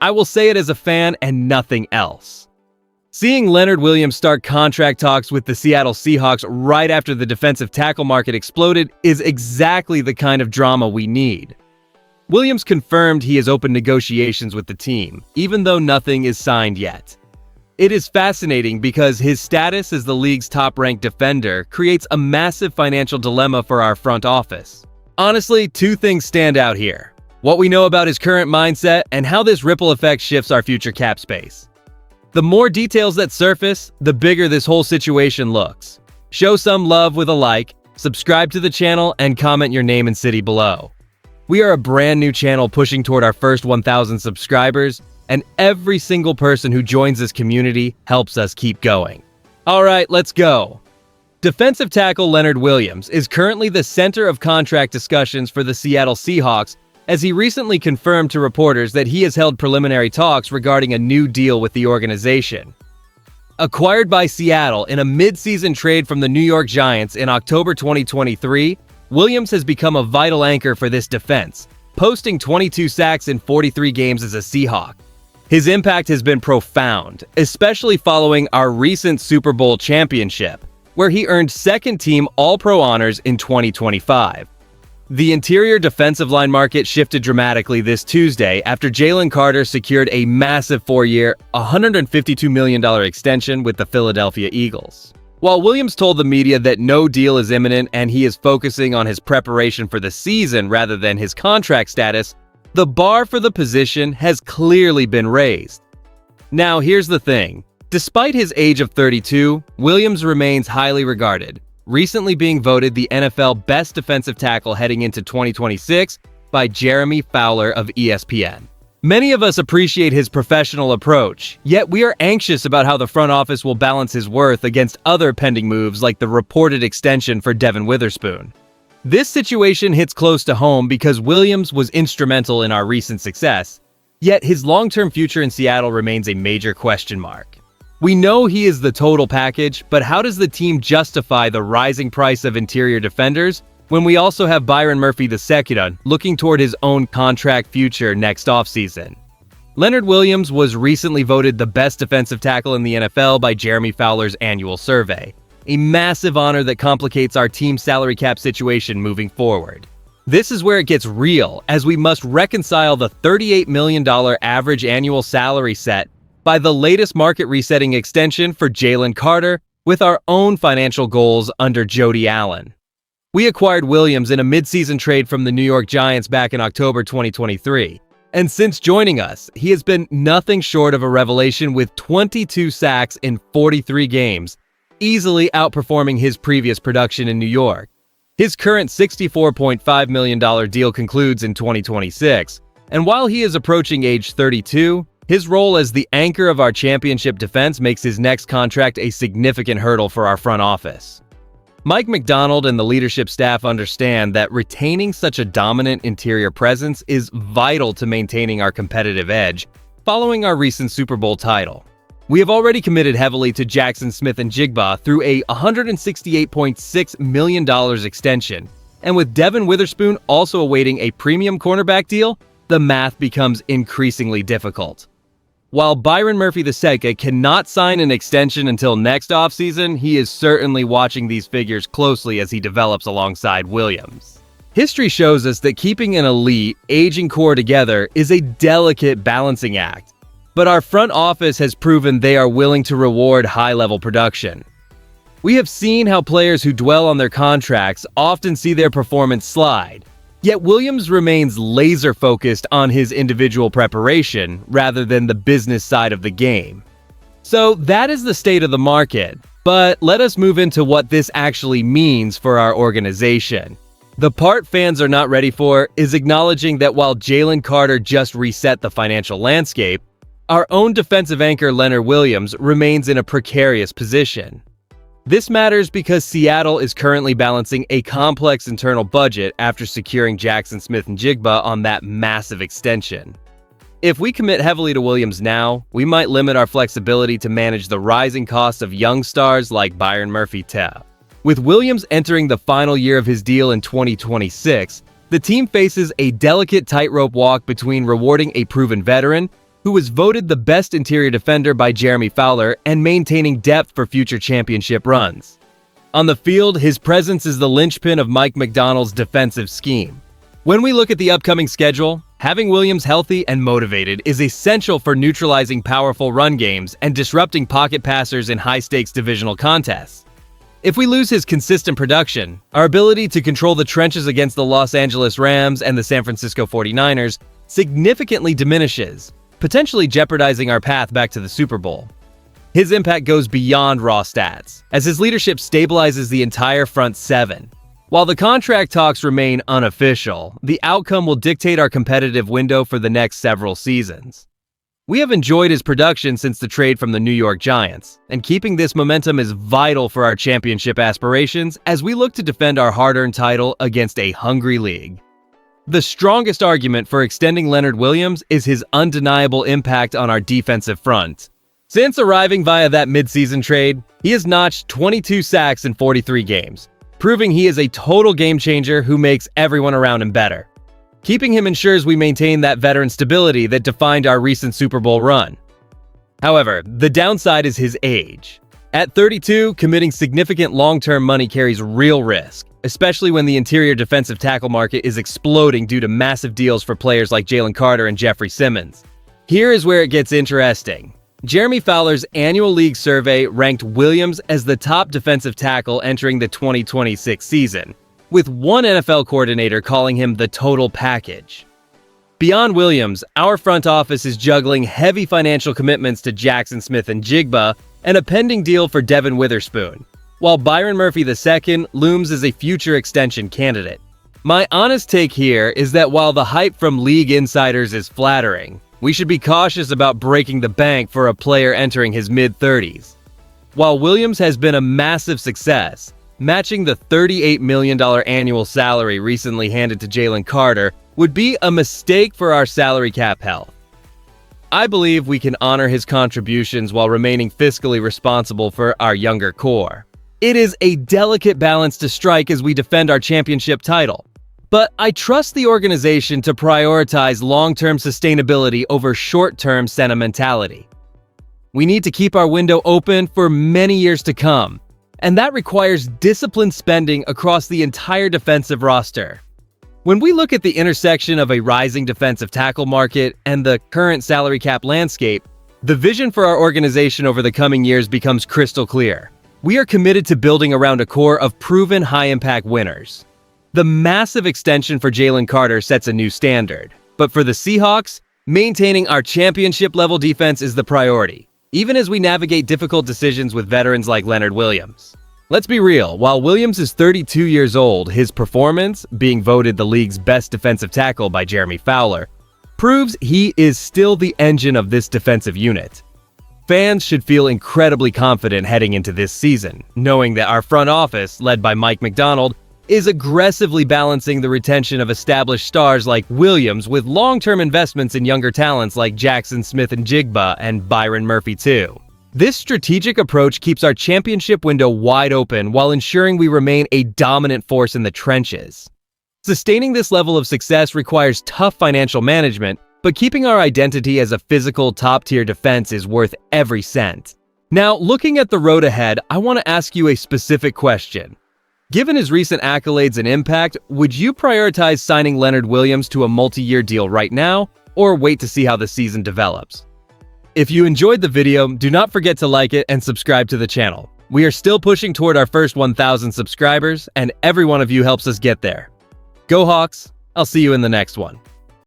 I will say it as a fan and nothing else. Seeing Leonard Williams start contract talks with the Seattle Seahawks right after the defensive tackle market exploded is exactly the kind of drama we need. Williams confirmed he has opened negotiations with the team, even though nothing is signed yet. It is fascinating because his status as the league's top-ranked defender creates a massive financial dilemma for our front office. Honestly, two things stand out here: what we know about his current mindset and how this ripple effect shifts our future cap space. The more details that surface, the bigger this whole situation looks. Show some love with a like, subscribe to the channel, and comment your name and city below. We are a brand new channel pushing toward our first 1,000 subscribers, and every single person who joins this community helps us keep going. Alright, let's go. Defensive tackle Leonard Williams is currently the center of contract discussions for the Seattle Seahawks, as he recently confirmed to reporters that he has held preliminary talks regarding a new deal with the organization. Acquired by Seattle in a mid-season trade from the New York Giants in October 2023, Williams has become a vital anchor for this defense, posting 22 sacks in 43 games as a Seahawk. His impact has been profound, especially following our recent Super Bowl championship, where he earned second-team All-Pro honors in 2025. The interior defensive line market shifted dramatically this Tuesday after Jalen Carter secured a massive 4-year, $152 million extension with the Philadelphia Eagles. While Williams told the media that no deal is imminent and he is focusing on his preparation for the season rather than his contract status, the bar for the position has clearly been raised. Now, here's the thing. Despite his age of 32, Williams remains highly regarded, recently being voted the NFL Best Defensive Tackle heading into 2026 by Jeremy Fowler of ESPN. Many of us appreciate his professional approach, yet we are anxious about how the front office will balance his worth against other pending moves like the reported extension for Devin Witherspoon. This situation hits close to home because Williams was instrumental in our recent success, yet his long-term future in Seattle remains a major question mark. We know he is the total package, but how does the team justify the rising price of interior defenders when we also have Byron Murphy II looking toward his own contract future next offseason? Leonard Williams was recently voted the best defensive tackle in the NFL by Jeremy Fowler's annual survey, a massive honor that complicates our team's salary cap situation moving forward. This is where it gets real, as we must reconcile the $38 million average annual salary set by the latest market resetting extension for Jalen Carter with our own financial goals under Jody Allen. We acquired Williams in a mid-season trade from the New York Giants back in October 2023, and since joining us, he has been nothing short of a revelation with 22 sacks in 43 games, easily outperforming his previous production in New York. His current $64.5 million deal concludes in 2026, and while he is approaching age 32, his role as the anchor of our championship defense makes his next contract a significant hurdle for our front office. Mike McDonald and the leadership staff understand that retaining such a dominant interior presence is vital to maintaining our competitive edge following our recent Super Bowl title. We have already committed heavily to Jackson Smith-Njigba through a $168.6 million extension, and with Devin Witherspoon also awaiting a premium cornerback deal, the math becomes increasingly difficult. While Byron Murphy II cannot sign an extension until next offseason, he is certainly watching these figures closely as he develops alongside Williams. History shows us that keeping an elite, aging core together is a delicate balancing act, but our front office has proven they are willing to reward high-level production. We have seen how players who dwell on their contracts often see their performance slide, yet Williams remains laser-focused on his individual preparation rather than the business side of the game. So that is the state of the market, but let us move into what this actually means for our organization. The part fans are not ready for is acknowledging that while Jalen Carter just reset the financial landscape, our own defensive anchor Leonard Williams remains in a precarious position. This matters because Seattle is currently balancing a complex internal budget after securing Jackson Smith-Njigba on that massive extension. If we commit heavily to Williams now, we might limit our flexibility to manage the rising costs of young stars like Byron Murphy II. With Williams entering the final year of his deal in 2026, the team faces a delicate tightrope walk between rewarding a proven veteran who was voted the best interior defender by Jeremy Fowler and maintaining depth for future championship runs. On the field, his presence is the linchpin of Mike Macdonald's defensive scheme. When we look at the upcoming schedule, having Williams healthy and motivated is essential for neutralizing powerful run games and disrupting pocket passers in high-stakes divisional contests. If we lose his consistent production, our ability to control the trenches against the Los Angeles Rams and the San Francisco 49ers significantly diminishes, potentially jeopardizing our path back to the Super Bowl. His impact goes beyond raw stats, as his leadership stabilizes the entire front seven. While the contract talks remain unofficial, the outcome will dictate our competitive window for the next several seasons. We have enjoyed his production since the trade from the New York Giants, and keeping this momentum is vital for our championship aspirations as we look to defend our hard-earned title against a hungry league. The strongest argument for extending Leonard Williams is his undeniable impact on our defensive front. Since arriving via that midseason trade, he has notched 22 sacks in 43 games, proving he is a total game changer who makes everyone around him better. Keeping him ensures we maintain that veteran stability that defined our recent Super Bowl run. However, the downside is his age. At 32, committing significant long-term money carries real risk, especially when the interior defensive tackle market is exploding due to massive deals for players like Jalen Carter and Jeffrey Simmons. Here is where it gets interesting. Jeremy Fowler's annual league survey ranked Williams as the top defensive tackle entering the 2026 season, with one NFL coordinator calling him the total package. Beyond Williams, our front office is juggling heavy financial commitments to Jackson Smith-Njigba and a pending deal for Devin Witherspoon, while Byron Murphy II looms as a future extension candidate. My honest take here is that while the hype from league insiders is flattering, we should be cautious about breaking the bank for a player entering his mid-30s. While Williams has been a massive success, matching the $38 million annual salary recently handed to Jalen Carter would be a mistake for our salary cap health. I believe we can honor his contributions while remaining fiscally responsible for our younger core. It is a delicate balance to strike as we defend our championship title, but I trust the organization to prioritize long-term sustainability over short-term sentimentality. We need to keep our window open for many years to come, and that requires disciplined spending across the entire defensive roster. When we look at the intersection of a rising defensive tackle market and the current salary cap landscape, the vision for our organization over the coming years becomes crystal clear. We are committed to building around a core of proven high-impact winners. The massive extension for Jalen Carter sets a new standard, but for the Seahawks, maintaining our championship-level defense is the priority, even as we navigate difficult decisions with veterans like Leonard Williams. Let's be real, while Williams is 32 years old, his performance, being voted the league's best defensive tackle by Jeremy Fowler, proves he is still the engine of this defensive unit. Fans should feel incredibly confident heading into this season, knowing that our front office, led by Mike Macdonald, is aggressively balancing the retention of established stars like Williams with long-term investments in younger talents like Jackson Smith-Njigba and Byron Murphy II. This strategic approach keeps our championship window wide open while ensuring we remain a dominant force in the trenches. Sustaining this level of success requires tough financial management, but keeping our identity as a physical top-tier defense is worth every cent. Now, looking at the road ahead, I want to ask you a specific question. Given his recent accolades and impact, would you prioritize signing Leonard Williams to a multi-year deal right now, or wait to see how the season develops? If you enjoyed the video, do not forget to like it and subscribe to the channel. We are still pushing toward our first 1,000 subscribers, and every one of you helps us get there. Go Hawks! I'll see you in the next one.